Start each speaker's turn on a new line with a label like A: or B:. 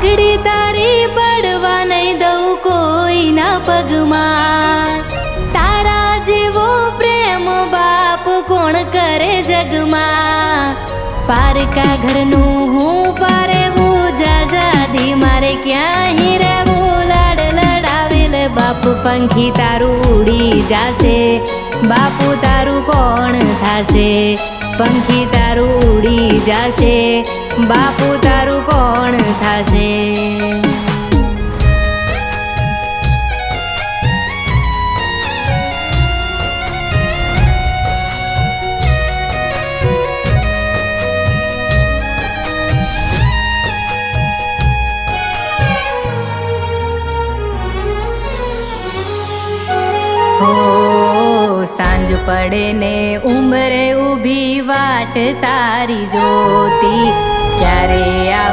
A: પાઘડી તારી પડવા નહીં દઉં કોઈના પગમાં, તારા જેવો પ્રેમ બાપ કોણ કરે જગમાં। પારકા ઘરનું હું પારેવું જાજાદી, મારે ક્યાંય રહેવું લાડ લડાવેલ બાપ પંખી તારું ઉડી જાશે, બાપુ તારું કોણ થાશે। પંખી તારું ઉડી જાશે, બાપુ તારું કોણ થાશે। સાંજ પડે ને ઉંબરે ઊભી વાટ તારી જોતી, ક્યારે